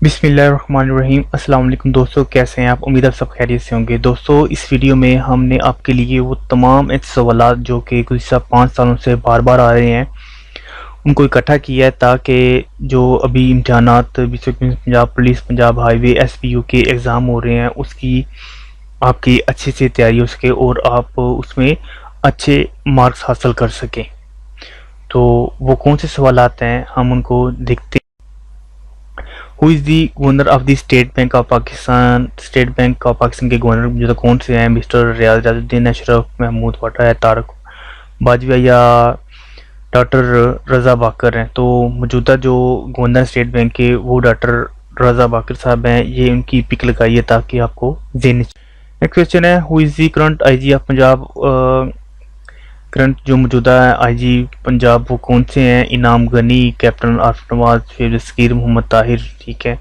बिस्मिल्लाहिर्रहमानिर्रहीम। अस्सलाम वालेकुम दोस्तों, कैसे हैं आप? उम्मीद है सब खैरियत से होंगे। दोस्तों, इस वीडियो में हमने आपके लिए वो तमाम ऐसे सवालात जो कि गुज़िश्ता 5 सालों से बार बार आ रहे हैं उनको इकट्ठा किया है, ताकि जो अभी इम्तहानात Punjab police, Punjab highway, SPU के एग्ज़ाम हो रहे हैं उसकी आपकी अच्छे से तैयारी हो सके और आप उसमें अच्छे मार्क्स हासिल कर सकें। तो वो कौन से सवालात हैं, हम उनको देखते हैं। Who is the governor of the state bank of Pakistan? State bank of Pakistan के गवर्नर जो कौन से हैं? मिस्टर रियाजुद्दीन अशरफ, महमूद वाटा है, तारक बाजवा या डॉक्टर रज़ा बाकर हैं। तो मौजूदा जो गवर्नर स्टेट बैंक के वो डॉक्टर रज़ा बाकर साहब हैं। ये उनकी पिक लगाई है ताकि आपको जेन। नेक्स्ट क्वेश्चन है, who is the current IG of Punjab? Current जो मौजूदा IG पंजाब वो कौन से हैं? इनाम गनी, कैप्टन आरिफ नवाज, फिर सकीर मोहम्मद ताहिर। ठीक है,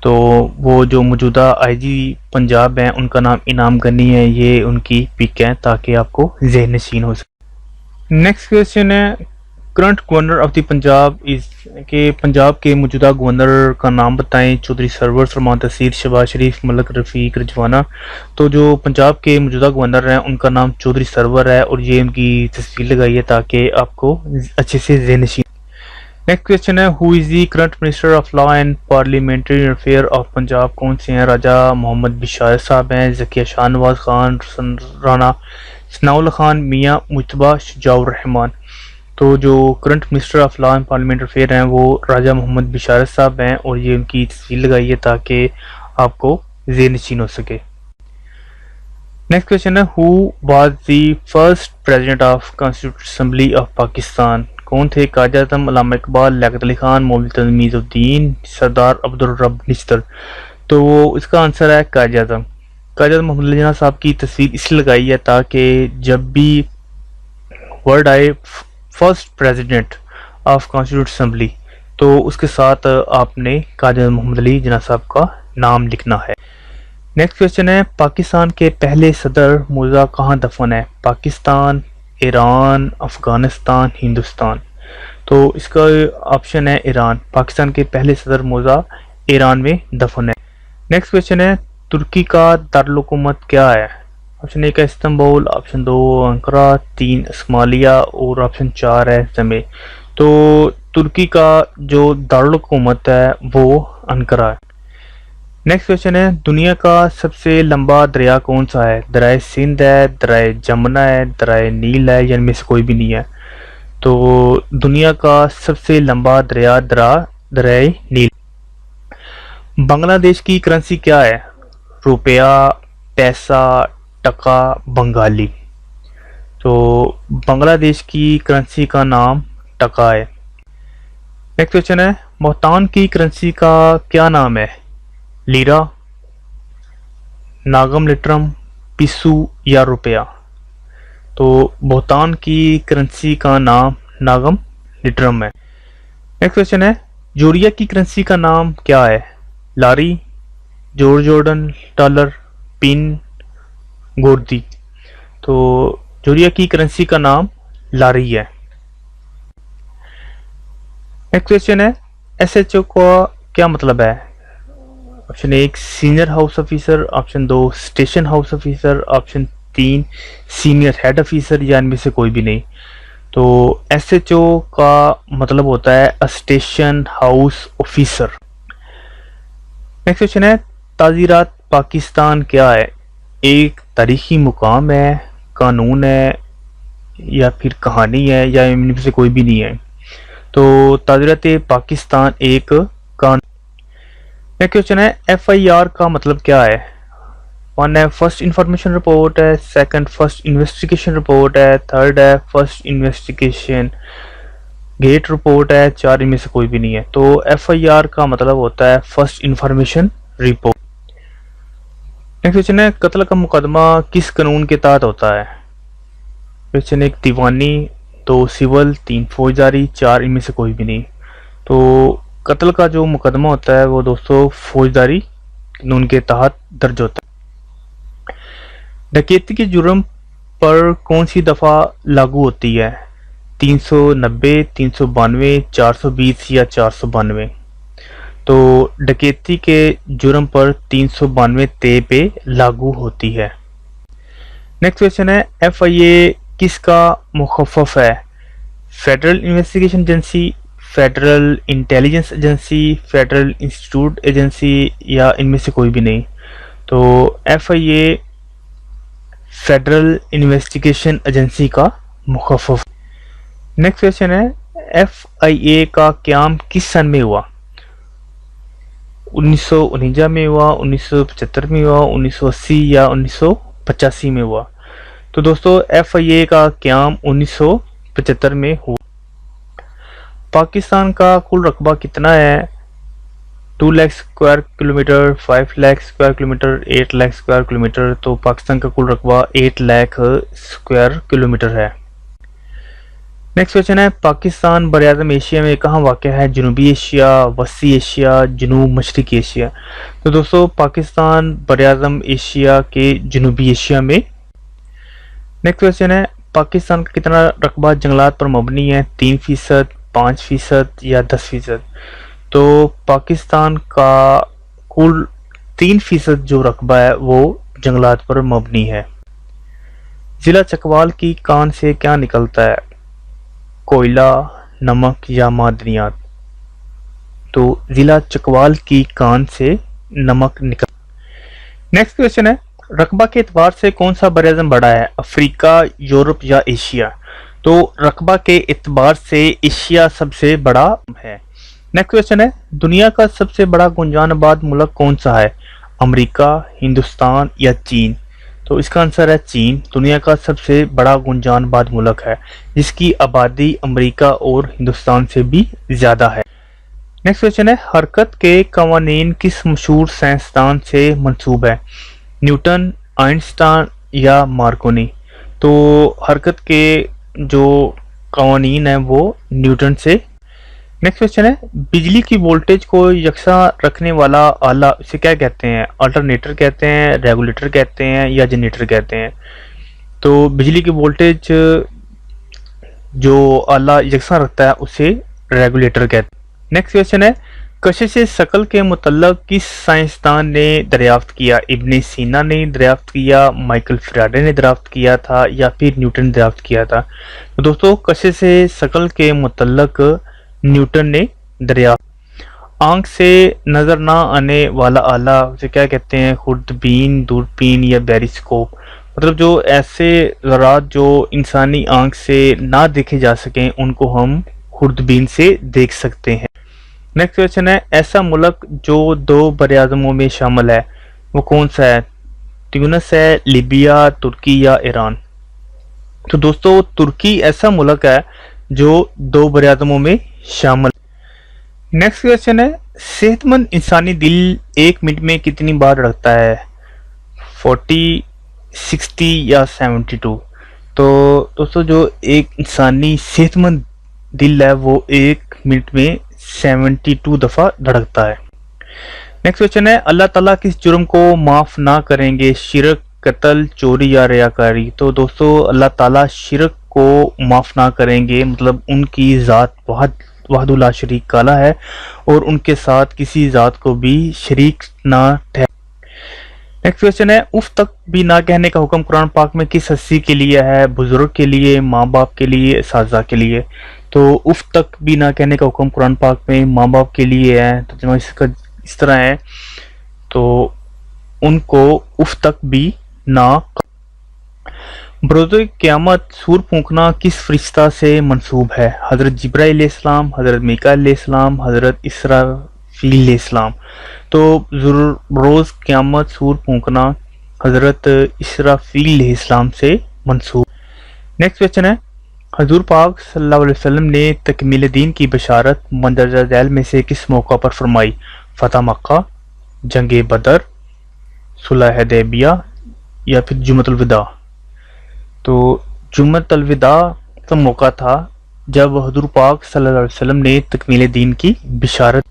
तो वो जो मौजूदा IG पंजाब हैं उनका नाम इनाम गनी है। ये उनकी पिक है ताकि आपको ज़हन नशीन हो सके। नेक्स्ट क्वेश्चन है, current governor of the Punjab is के पंजाब के मौजूदा गवर्नर का नाम बताएं। चौधरी सरवर, सलमान तसीर, शहबाज शरीफ, मलक रफ़ीक, रिजवाना। तो जो पंजाब के मौजूदा गवर्नर हैं उनका नाम चौधरी सरवर है और ये उनकी तस्वीर लगाई है ताकि आपको अच्छे से ज़हनशीन। नेक्स्ट क्वेश्चन है, who is the current minister of law and parliamentary affair of Punjab? कौन से हैं? राजा मोहम्मद बिशार साहब हैं, ज़किया शाहनवाज खान, राना सनाउल खान, मियाँ मुजतबा शुजाउर रहमान। तो जो current minister of law and parliament affair हैं वो राजा मोहम्मद बिशारत साहब हैं और ये उनकी तस्वीर लगाई है ताकि आपको ज़हन नशीन हो सके। नेक्स्ट क्वेश्चन है, who was the first president of constituent assembly of Pakistan? कौन थे? कायद आज़म, अल्लामा इकबाल, लियाकत अली खान, मौलवी तमीज़ुद्दीन, सरदार अब्दुल रब निश्तर। तो इसका आंसर है कायद आज़म। कायद आज़म मोहम्मद अली जिन्ना साहब की तस्वीर इसलिए लगाई है ताकि जब भी वर्ड आए first president of constituent assembly तो उसके साथ आपने कायद आज़म मोहम्मद अली जिन्ना साहब का नाम लिखना है। नेक्स्ट क्वेश्चन है, पाकिस्तान के पहले सदर मौजूदा कहाँ दफन है? पाकिस्तान, ईरान, अफगानिस्तान, हिंदुस्तान। तो इसका ऑप्शन है ईरान। पाकिस्तान के पहले सदर मौजूदा ईरान में दफन है। नेक्स्ट क्वेश्चन है, तुर्की का दारुल हुकूमत क्या है? ऑप्शन 1 है इस्तांबुल, ऑप्शन 2 अंकारा, 3 स्मालिया और ऑप्शन 4 है जमे। तो तुर्की का जो दारुल हुकूमत है वो अंकारा है। नेक्स्ट क्वेश्चन है, दुनिया का सबसे लंबा दरिया कौन सा है? दरिया सिंध है, दरिया जमुना है, दरिया नील है या इनमें से कोई भी नहीं है? तो दुनिया का सबसे लंबा दरिया दरिया नील। बांग्लादेश की करेंसी क्या है? रुपया, पैसा, टका, बंगाली। तो बांग्लादेश की करेंसी का नाम टका है। नेक्स्ट क्वेश्चन है, भूटान की करेंसी का क्या नाम है? लीरा, नागम लिटरम, पिसू या रुपया? तो भूटान की करेंसी का नाम नागम लिटरम है। नेक्स्ट क्वेश्चन है, जोरिया की करेंसी का नाम क्या है? लारी, जॉर्डन डॉलर, पिन, गोर्दी। तो जोरिया की करेंसी का नाम लारी है। नेक्स्ट क्वेश्चन है, SHO का क्या मतलब है? Option 1 senior house officer, option 2 station house officer, option 3 senior head officer या इनमें से कोई भी नहीं। तो SHO का मतलब होता है station house officer. Next question है, ताज़ीरात पाकिस्तान क्या है? एक तारीखी मुकाम है, कानून है या फिर कहानी है या इनमें से कोई भी नहीं है? तो ताज़ीरात पाकिस्तान एक कानून। नेक्स्ट क्वेश्चन है, FIR का मतलब क्या है? 1 है फर्स्ट इंफॉर्मेशन रिपोर्ट है, 2 फर्स्ट इन्वेस्टिगेशन रिपोर्ट है, 3 है फर्स्ट इन्वेस्टिगेशन गेट रिपोर्ट है, 4 इनमें से कोई भी नहीं है। तो FIR का मतलब होता है first information report. Next question है, कत्ल का मुकदमा किस कानून के तहत होता है? क्वेश्चन 1 दीवानी, 2 सिविल, 3 फौजदारी, 4 इनमें से कोई भी नहीं। तो कत्ल का जो मुकदमा होता है वो दोस्तों फौजदारी कानून के तहत दर्ज होता है। डकैती के जुर्म पर कौन सी दफ़ा लागू होती है? 390, 392, 420 या 492? तो डकैती के जुर्म पर 392 ते पे लागू होती है। नेक्स्ट क्वेश्चन है, FIA किसका मुखफ़फ़ है? Federal investigation agency, federal intelligence agency, federal institute agency या इनमें से कोई भी नहीं। तो FIA फेडरल इन्वेस्टिगेशन एजेंसी का मुखफ़फ़। नेक्स्ट क्वेश्चन है, FIA का क़याम किस सन में हुआ? 1949 में हुआ, 1975 में हुआ, 1980 या 1985 में हुआ? तो दोस्तों FIA का क़याम 1975 में हुआ। पाकिस्तान का कुल रकबा कितना है? 2 lakh square kilometre, 5 lakh square kilometre, 8 lakh square kilometre. तो पाकिस्तान का कुल रकबा 8 लाख स्क्वायर किलोमीटर है। नेक्स्ट क्वेश्चन है, पाकिस्तान बरआज़म एशिया में कहाँ वाक़या है? जनूबी एशिया, वसी एशिया, जनूब मशरक़ी एशिया? तो दोस्तों पाकिस्तान बरआज़म एशिया के जनूबी एशिया में। नेक्स्ट क्वेश्चन है, पाकिस्तान का कितना रकबा जंगलात पर मबनी है? 3%, 5% या 10%? तो पाकिस्तान का कुल 3% जो रकबा है वो जंगलात पर मबनी है। ज़िला चकवाल की कान से क्या निकलता है? कोयला, नमक या मादनियात? तो ज़िला चकवाल की कान से नमक निकल। नेक्स्ट क्वेश्चन है, रकबा के एतबार से कौन सा बरआज़म बड़ा है? अफ्रीका, यूरोप या एशिया? तो रकबा के एतबार से एशिया सबसे बड़ा है। नेक्स्ट क्वेश्चन है, दुनिया का सबसे बड़ा गुंजानबाद मुल्क कौन सा है? अमेरिका, हिंदुस्तान या चीन? तो इसका आंसर है चीन। दुनिया का सबसे बड़ा गुंजानबाद मुल्क है जिसकी आबादी अमेरिका और हिंदुस्तान से भी ज़्यादा है। नेक्स्ट क्वेश्चन है, हरकत के कवानीन किस मशहूर साइंसदान से मंसूब है? न्यूटन, आइंस्टाइन या मार्कोनी? तो हरकत के जो कवानीन है वो न्यूटन से। नेक्स्ट क्वेश्चन है, बिजली की वोल्टेज को यकसा रखने वाला आला इसे क्या कहते हैं? अल्टरनेटर कहते हैं, रेगुलेटर कहते हैं या जनरेटर कहते हैं? तो बिजली की वोल्टेज जो आला यकसा रखता है उसे रेगुलेटर कहते हैं। नेक्स्ट क्वेश्चन है, कशिश शकल के मुतल्लक किस साइंसदान ने दरियाफ्त किया? इब्ने सीना ने दरियाफ्त किया, माइकल फैराडे ने दरियाफ्त किया था या फिर न्यूटन ने दरियाफ्त किया था? तो दोस्तों कशिश शकल के मुतल्लक न्यूटन ने दरियाफ्त। आंख से नजर ना आने वाला आला उसे क्या कहते हैं? खुर्दबीन, दूरबीन या बैरिस्कोप? मतलब जो ऐसे ज़रात जो इंसानी आंख से ना देखे जा सकें उनको हम खुर्दबीन से देख सकते हैं। नेक्स्ट क्वेश्चन है, ऐसा मुल्क जो 2 बरआज़मों में शामिल है वो कौन सा है? ट्यूनिस है, लीबिया, तुर्की या ईरान? तो दोस्तों तुर्की ऐसा मुल्क है जो 2 बरआज़मों में शामिल। नेक्स्ट क्वेश्चन है, सेहतमंद इंसानी दिल 1 मिनट में कितनी बार धड़कता है? 40, 60 या 72? तो दोस्तों जो एक इंसानी सेहतमंद दिल है वो 1 मिनट में 72 दफ़ा धड़कता है। नेक्स्ट क्वेश्चन है, अल्लाह ताला किस जुर्म को माफ़ ना करेंगे? शिरक, कत्ल, चोरी या रियाकारी? तो दोस्तों अल्लाह ताला शिरक को माफ़ ना करेंगे, मतलब उनकी ज़ात वहदुल्ला शरीक काला है और उनके साथ किसी ज़ात को भी शरीक ना ठहराए। नेक्स्ट क्वेश्चन है, उफ तक भी ना कहने का हुक्म कुरान पाक में किस हस्ती के लिए है? बुजुर्ग के लिए, माँ बाप के लिए, असातिज़ा के लिए? तो उफ तक भी ना कहने का हुक्म कुरान पाक में माँ बाप के लिए है। तो जब इसका इस तरह है तो उनको उफ तक भी ना। बरोज़ क़यामत सूर फूंकना किस फरिश्ता से मंसूब है? हज़रत जिब्राइल अलैहिस्सलाम, हज़रत मीकाईल अलैहिस्सलाम, हज़रत इसराफील अलैहिस्सलाम? तो रोज़ क़यामत सूर फूंकना हज़रत इसराफील अलैहिस्सलाम से मंसूब। नेक्स्ट क्वेश्चन है, हजूर पाक सल्लल्लाहु अलैहि वसल्लम ने तकमील दीन की बशारत मंदरजा झैल में से किस मौका पर फरमाई? फतह मक्का, जंग बदर, सुलह हुदैबिया या फिर जुम्मतुल विदा? तो जुम्मतुल विदा का मौका था जब हजूर पाक सल्लल्लाहु अलैहि वसल्लम ने तकमील दीन की बशारत।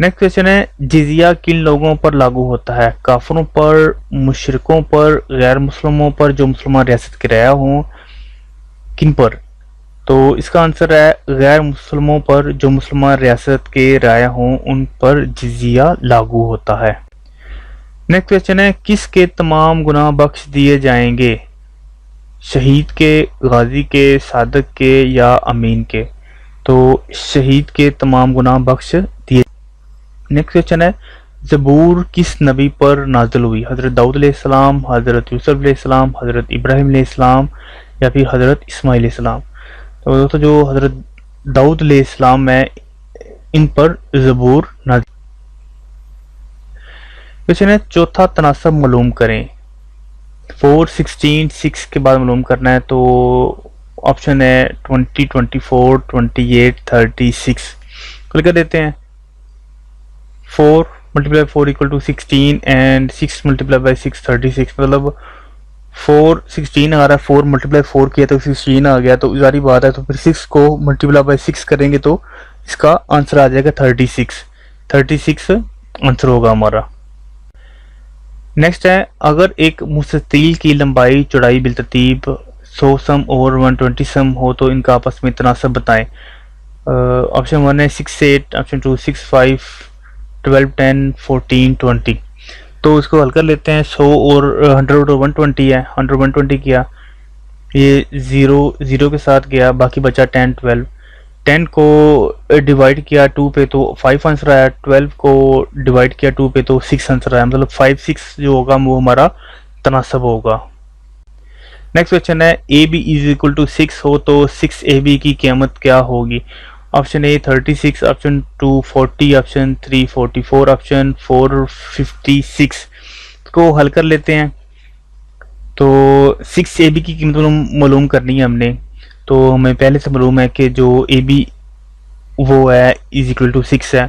नेक्स्ट क्वेश्चन है, जिजिया किन लोगों पर लागू होता है? काफिरों पर, मुशरिकों पर, गैर मुस्लिमों पर जो मुसलमान रियासत के रहा हों, किन पर? तो इसका आंसर है गैर मुसलमानों पर जो मुसलमान रियासत के राया हों उन पर जिजिया लागू होता है। नेक्स्ट क्वेश्चन है किसके तमाम गुनाह बख्श दिए जाएंगे? शहीद के, गाजी के, सादक के या अमीन के? तो शहीद के तमाम गुनाह बख्श दिए। नेक्स्ट क्वेश्चन है ज़बूर किस नबी पर नाजिल हुई? हज़रत दाऊद अलैहिस्सलाम, हज़रत यूसुफ अलैहिस्सलाम, हज़रत इब्राहिम अलैहिस्सलाम या फिर हज़रत इस्माइल अलैहिस्सलाम? तो दोस्तों जो हज़रत दाऊद अलैहिस्सलाम है इन पर ज़बूर नाजिल। क्वेश्चन है चौथा तनासब मालूम करें। 4, 16, 6 के बाद मालूम करना है। तो ऑप्शन है 20, 24, 28, 36। क्लिक कर देते हैं। 4 multiply 4 equal to 16 and 6 multiply by 6 36। मतलब 4 16 आ रहा है, 4 मल्टीप्लाई 4 किया तो 16 आ गया, तो जारी बात है। तो फिर 6 को मल्टीप्लाई बाई 6 करेंगे तो इसका आंसर आ जाएगा 36। 36 आंसर होगा हमारा। नेक्स्ट है अगर एक मुस्ततील की लंबाई चौड़ाई बिलतरतीब 100 सम और 120 सम हो तो इनका आपस में तनासब बताएं। ऑप्शन 1 है 6 8, ऑप्शन 2 6 5, 12 10, 14 20। तो इसको हल कर लेते हैं। 100 और 100 और 120 है, 100 120 किया, ये 0 के साथ गया, बाकी बचा 10 12। 10 को डिवाइड किया 2 पे तो 5 आंसर आया, 12 को डिवाइड किया 2 पे तो 6 आंसर आया। मतलब 5 6 जो होगा वो हमारा तनासब होगा। नेक्स्ट क्वेश्चन है A B is equal to 6 हो तो 6 ए बी की कीमत क्या होगी? Option A 36, option 2 40, option 3 44, option 4 56। को हल कर लेते हैं। तो 6 ए बी की कीमत मालूम करनी है हमने। तो हमें पहले से मालूम है कि जो ए बी वो है इज इक्वल टू 6 है।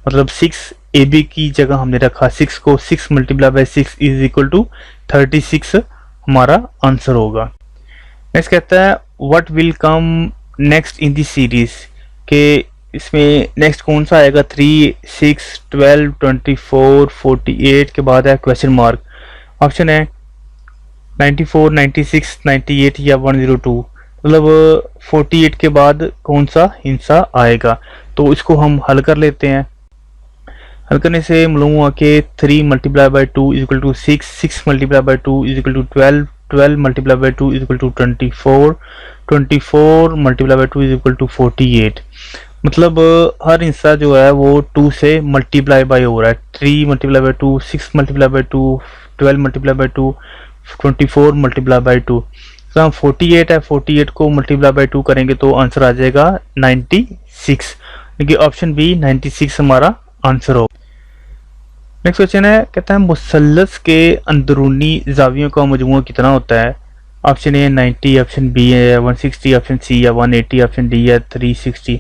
मतलब 6 ए बी की जगह हमने रखा 6 को, 6 multiply by 6 is equal to 36 हमारा आंसर होगा। नेक्स्ट कहता है what will come next in the series, के इसमें नेक्स्ट कौन सा आएगा? 3 6 12 24 48 के बाद है क्वेश्चन मार्क। ऑप्शन है 94 96 98 या 102। मतलब 48 के बाद कौन सा हिस्सा आएगा? तो इसको हम हल कर लेते हैं। हल करने से मालूम हुआ कि 3 multiply by 2 is equal to 6, 6 multiply by 2 is equal to 12, 12 multiply by 2 is equal to 24, 24 multiply by 2 is equal to 48। मतलब हर हिस्सा जो है वो 2 से मल्टीप्लाई बाई हो रहा है। 3 multiply by 2, 6 multiply by 2, 12 multiply by 2, 24 multiply by 2। तो हम 48 है, 48 को मल्टीप्लाई बाई 2 करेंगे तो आंसर आ जाएगा 96। क्योंकि ऑप्शन बी 96 हमारा आंसर हो। नेक्स्ट क्वेश्चन है कहता है मुसल्लस के अंदरूनी जावियों का मजमूआ कितना होता है? ऑप्शन ए 90, ऑप्शन बी है 160, ऑप्शन सी है 180, ऑप्शन डी है 360।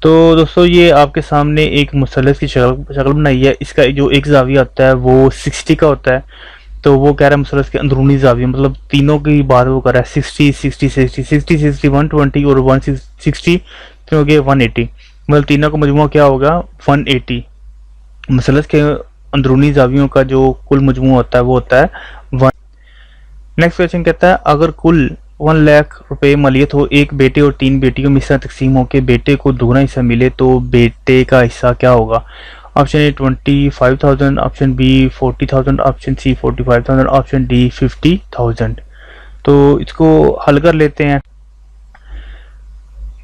तो दोस्तों ये आपके सामने एक मुसल्लस की शक्ल बनाई है। इसका जो एक जाविया होता है वो 60 का होता है। तो वो कह रहा है मुसल्लस के अंदरूनी जाविया, मतलब तीनों की बात वो कर रहा है। 60 60 60 60 60 120 और 160 हो गए 180। मतलब तीनों का मजमूआ क्या होगा? 180। मुसल्लस के अंदरूनी जावियों का जो कुल मजमू होता है वो होता है 1। नेक्स्ट क्वेश्चन कहता है अगर कुल 1 लाख रुपए मालियत हो, एक बेटे और 3 बेटियों में हिस्सा तकसीम हो के बेटे को दोगुना हिस्सा मिले तो बेटे का हिस्सा क्या होगा? Option A 25,000, option B 40,000, option C 45,000, option D 50,000। तो इसको हल कर लेते हैं।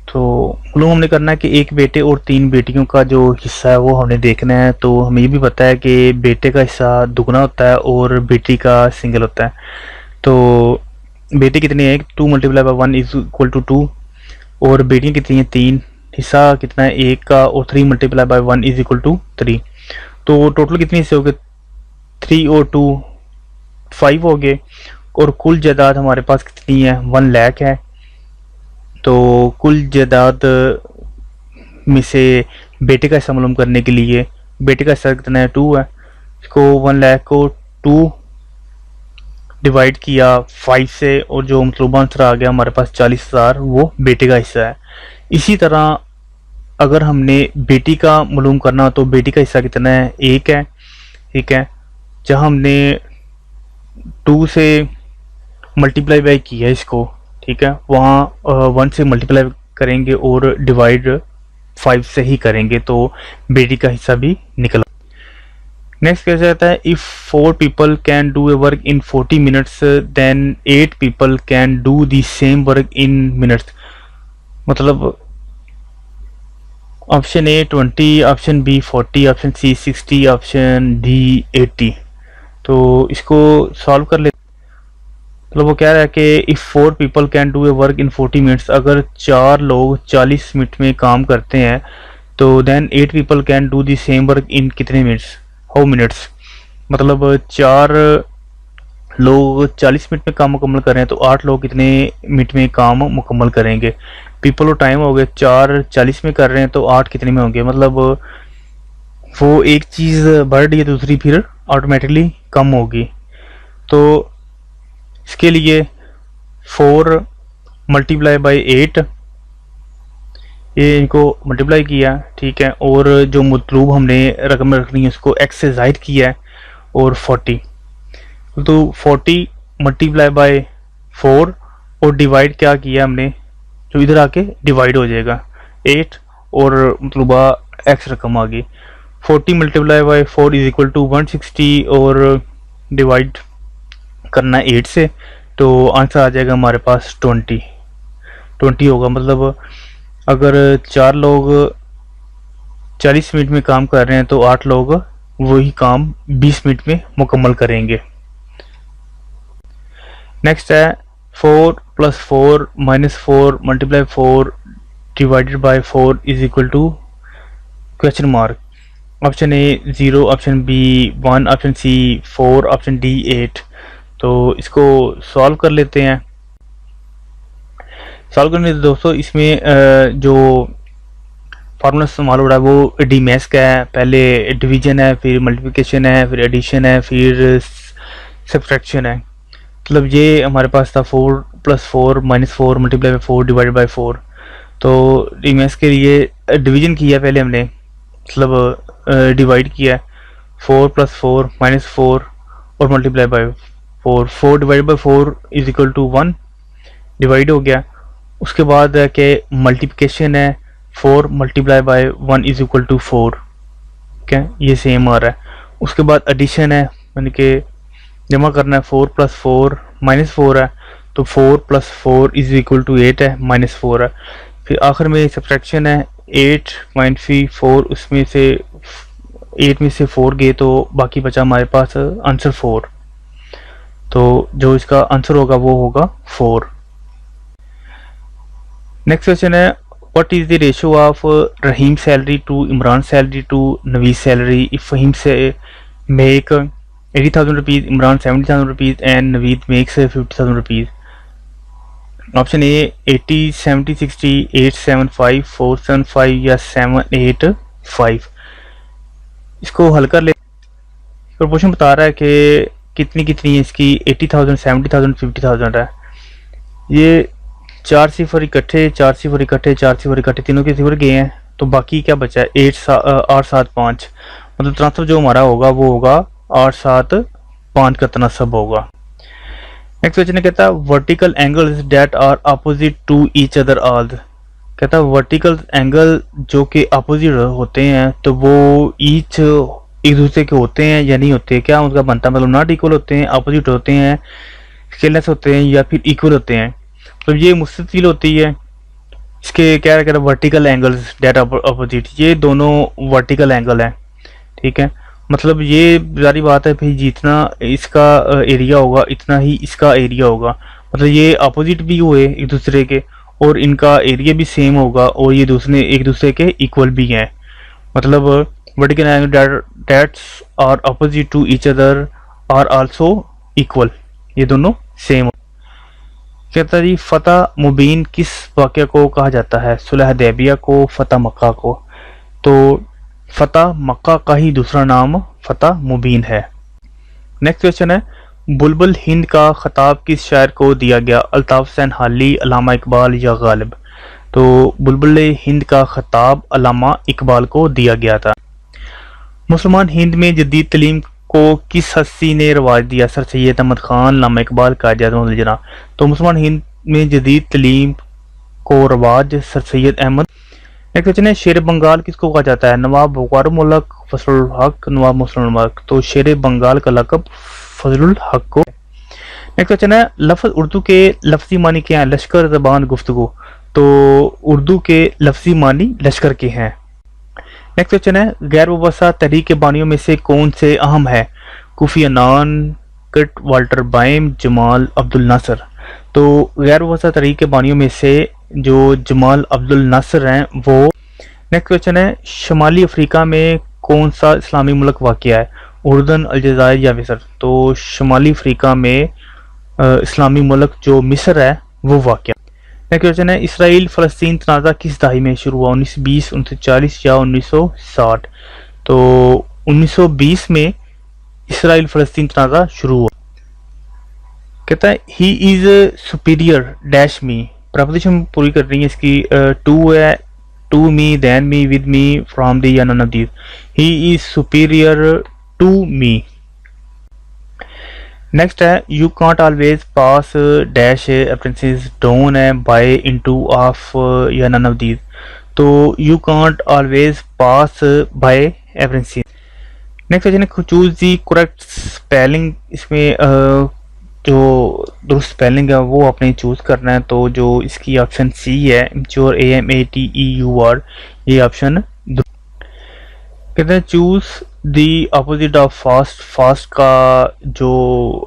तो मालूम हमने करना है कि एक बेटे और 3 बेटियों का जो हिस्सा है वो हमने देखना है। तो हमें ये भी पता है कि बेटे का हिस्सा दुगना होता है और बेटी का सिंगल होता है। तो बेटे कितने हैं? 2 multiply by 1 is equal to 2। और बेटियाँ कितनी हैं? 3। हिस्सा कितना है? 1 का। और 3 multiply by 1 is equal to 3। तो टोटल कितने हिस्से हो गए? 3 और 2 5 हो गए। और कुल जायदाद हमारे पास कितनी है? 1 लाख है। तो कुल जायदाद में से बेटे का हिस्सा मालूम करने के लिए बेटे का हिस्सा कितना है? 2 है। इसको 1 लाख को 2 डिवाइड किया 5 से और जो मतलूबा आंसर आ गया हमारे पास 40,000, वो बेटे का हिस्सा है। इसी तरह अगर हमने बेटी का मालूम करना तो बेटी का हिस्सा कितना है? 1 है। ठीक है, जहाँ हमने 2 से मल्टीप्लाई बाई किया इसको, ठीक है, वहाँ 1 से मल्टीप्लाई करेंगे और डिवाइड 5 से ही करेंगे, तो बेटी का हिस्सा भी निकला। नेक्स्ट कैसे आता है, if 4 people can do a work in 40 minutes then 8 people can do the same work in minutes. मतलब option A 20, option B 40, option C 60, option D 80। तो इसको सॉल्व कर ले। मतलब वो कह रहा है कि if 4 people can do a work in 40 minutes, अगर 4 लोग 40 मिनट में काम करते हैं तो then 8 people can do the same work in कितने मिनट्स, हाउ मिनट्स। मतलब 4 लोग 40 मिनट में काम मुकम्मल कर रहे हैं तो 8 लोग कितने मिनट में काम मुकम्मल करेंगे। पीपल और टाइम हो गए, 4 40 में कर रहे हैं तो 8 कितने में होंगे। मतलब वो एक चीज़ बढ़ रही है दूसरी फिर ऑटोमेटिकली कम होगी। तो इसके लिए 4 मल्टीप्लाई बाई 8, ये इनको मल्टीप्लाई किया, ठीक है, और जो मतलूब हमने रकम रखनी है उसको x से ज़ाहिद किया है, और 40। तो 40 मल्टीप्लाई बाई 4 और डिवाइड क्या किया हमने, जो इधर आके डिवाइड हो जाएगा 8 और मतलूबा x रकम आ गई। 40 multiply by 4 is equal to 160 और डिवाइड करना 8 से, तो आंसर आ जाएगा हमारे पास 20 होगा। मतलब अगर 4 लोग 40 मिनट में काम कर रहे हैं तो 8 लोग वही काम 20 मिनट में मुकम्मल करेंगे। नेक्स्ट है 4 + 4 - 4 multiply 4 divided by 4 is equal to question mark. Option A 0, option B 1, option C 4, option D 8। तो इसको सॉल्व कर लेते हैं। सॉल्व करने से दोस्तों इसमें जो फार्मूला इस्तेमाल हो रहा है वो डी मैथ्स का है। पहले डिवीजन है, फिर मल्टीप्लिकेशन है, फिर एडिशन है, फिर सब्ट्रैक्शन है। मतलब ये हमारे पास था 4 + 4 - 4 मल्टीप्लाई बाई 4 डिवाइडेड बाई 4। तो डी मैथ्स के लिए डिवीजन किया पहले हमने, मतलब डिवाइड किया 4 + 4 - 4 और multiply by 4। 4 divide by 4 is equal to 1, divide हो गया। उसके बाद है कि मल्टीप्लिकेशन है, 4 multiply by 1 is equal to 4, ठीक है, ये सेम आ रहा है। उसके बाद एडिशन है, यानी कि जमा करना है, 4 + 4 - 4 है, तो 4 + 4 इज इक्वल टू 8 है, -4 है। फिर आखिर में सब्ट्रैक्शन है, 8 - 4, उसमें से 8 में से 4 गए तो बाकी बचा हमारे पास आंसर 4। तो जो इसका आंसर होगा वो होगा 4। नेक्स्ट क्वेश्चन है, what is the ratio of Rahim salary to Imran salary to Naveed salary if Faheem से make 80,000 rupees, Imran 70,000 rupees and Naveed makes 50,000 rupees. Option A 80, 70, 60, 875, 475 या 785। इसको हल कर ले। प्रपोर्शन बता रहा है कि कितनी कितनी है इसकी, 80,000, 70,000, 50,000 है। ये 4 सिफर इकट्ठे, 4 सिफर इकट्ठे, 4 सिफर इकट्ठे, तीनों के सिफर गए हैं, तो बाकी क्या बचा है 8 7 5। मतलब ट्रांसफर जो हमारा होगा वो होगा 8 7 5 का तनासब होगा। नेक्स्ट क्वेश्चन कहता है vertical angles that are opposite to each other all. कहता है वर्टिकल एंगल जो कि अपोजिट होते हैं तो वो ईच एक दूसरे के होते हैं या नहीं होते, क्या उनका बनता है, मतलब नॉट इक्वल होते हैं, अपोजिट होते हैं, स्केललेस होते हैं या फिर इक्वल होते हैं। तो ये मुस्ततिल होती है। इसके क्या कहता है वर्टिकल एंगल्स डेट अपोजिट, ये दोनों वर्टिकल एंगल हैं, ठीक है। मतलब ये जारी बात है भाई, जितना इसका एरिया होगा इतना ही इसका एरिया होगा। मतलब ये अपोजिट भी हुए एक दूसरे के और इनका एरिया भी सेम होगा और ये एक दूसरे के इक्वल भी हैं। मतलब vertical angle that's are opposite to each other are also equal, ये दोनों सेम। कहता है जी फतह मुबीन किस वाक़या को कहा जाता है, सुलह हुदैबिया को, फतह मक्का को। तो फतह मक्का का ही दूसरा नाम फतह मुबीन है। नेक्स्ट क्वेश्चन है बुलबुल हिंद का खिताब किस शायर को दिया गया, अल्ताफ हुसैन हाली, अल्लामा इकबाल या गालिब। तो बुलबुल हिंद का खिताब अल्लामा इकबाल को दिया गया था। मुसलमान हिंद में जदीद तलीम को किस हस्ती ने रवाज दिया, सर सैयद अहमद खान, अल्लामा इकबाल, कायद आज़म जना। तो मुसलमान हिंद में जदीद तलीम कोरवाज, sir Syed Ahmad. Next question है शेर बंगाल किसको कहा जाता है? नवाब वकार मुल्क, फजलुल हक, नवाब मुस्लिम हक। तो शेर बंगाल का लक़ब फजलुल हक को। नेक्स्ट क्वेश्चन है लफ्ज़ उर्दू के लफ्ज़ी मानी क्या है? लश्कर, ज़बान, गुफ्तगू। तो उर्दू के लफ्ज़ी मानी लश्कर के हैं। नेक्स्ट क्वेश्चन है गैर वाबस्ता तहरीक के बानियों में से कौन से अहम है? Kofi Annan, Kurt Waldheim, Gamal Abdel Nasser. तो गैर वाबस्ता तहरीक के बानियों में से जो जमाल अब्दुल नासर हैं वो। नेक्स्ट क्वेश्चन है शुमाली अफ्रीका में कौन सा इस्लामी मुल्क वाक़या है? उर्दन, अलजायर या मिस्र। तो शुमाली अफ्रीका में इस्लामी मुल्क जो मिस्र है वो वाक़या। नेक्स्ट क्वेश्चन है इसराइल फ़लस्तीन तनाज़ा किस दहाई में शुरू हुआ? 1920, 1940 या 1960। तो 1920 में इसराइल फ़लस्तीन तनाज़ा शुरू हुआ। कहता है he is superior dash me. Preposition पूरी कर रही है इसकी। टू है, to me, then me, with me, from the या none of these. He is superior to me. Next है you can't always pass dash apprentice, down है, by, into, of या नन ऑफ दीज। तो you can't always pass by apprentice. Next question है choose the correct spelling. इसमें जो दुरुस्त spelling है वो आपने चूज करना है। तो जो इसकी ऑप्शन सी है, इम्च्योर, AMATEUR, ये ऑप्शन। कहते हैं choose the opposite of fast. Fast का जो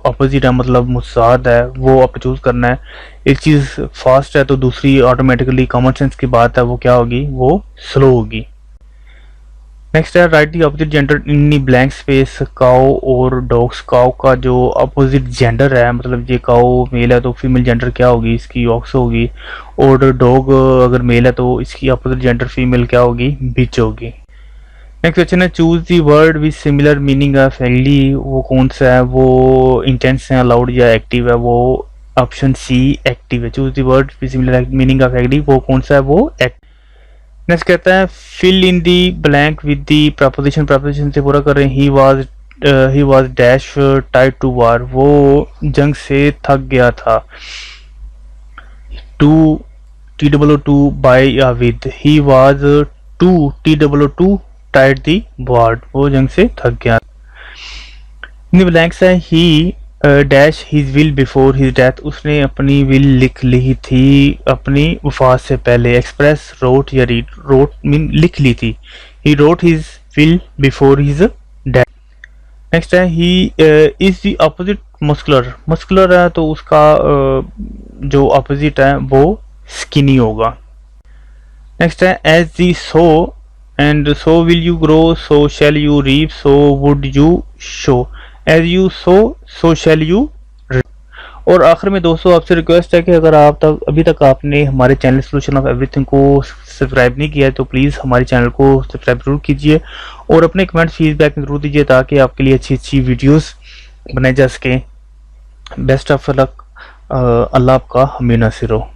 अपोजिट है मतलब मुसाद है वो आप चूज करना है। एक चीज़ फास्ट है तो दूसरी ऑटोमेटिकली कॉमन सेंस की बात है वो क्या होगी? वो स्लो होगी। नेक्स्ट है write the opposite gender in blank space. Cow और डॉग्स। काओ का जो अपोजिट जेंडर है मतलब ये काओ मेल है तो फीमेल जेंडर क्या होगी? इसकी ऑक्सो होगी। और डॉग अगर मेल है तो इसकी अपोजिट जेंडर फीमेल क्या होगी? बिच होगी। नेक्स्ट क्वेश्चन है choose the word with similar meaning of agree. वो कौन सा है? वो इंटेंस है, अलाउड या एक्टिव है? वो ऑप्शन सी एक्टिव है। Choose the word with similar meaning of agree, वो कौन सा है? वो एक्टिव। नेक्स्ट कहता है fill in the blank with the preposition. Preposition से पूरा कर रहे हैं। ही वाज डैश टाइड टू वार। वो जंग से थक गया था। टू TOO बाय या with. He was to TOO टाइड दी वार। वो जंग से थक गया। इन ब्लैंक्स है ही dash his will before his death. उसने अपनी विल लिख ली थी अपनी वफात से पहले। एक्सप्रेस, रोट या रीड। रोट मीन लिख ली थी। He wrote his will before his death. Next है he is the opposite masculine. Masculine है तो उसका जो अपोजिट है वो स्किनी होगा। नेक्स्ट है as the so and so will you grow, so shall you reap, so would you show. As you sow shall you. और आखिर में दोस्तों आपसे रिक्वेस्ट है कि अगर आप अभी तक आपने हमारे चैनल सोल्यूशन ऑफ एवरीथिंग को सब्सक्राइब नहीं किया है तो प्लीज़ हमारे चैनल को सब्सक्राइब जरूर कीजिए और अपने कमेंट फीडबैक जरूर दीजिए ताकि आपके लिए अच्छी अच्छी वीडियोस बनाई जा सकें। Best of luck. अल्लाह आपका हमें नासिर हो।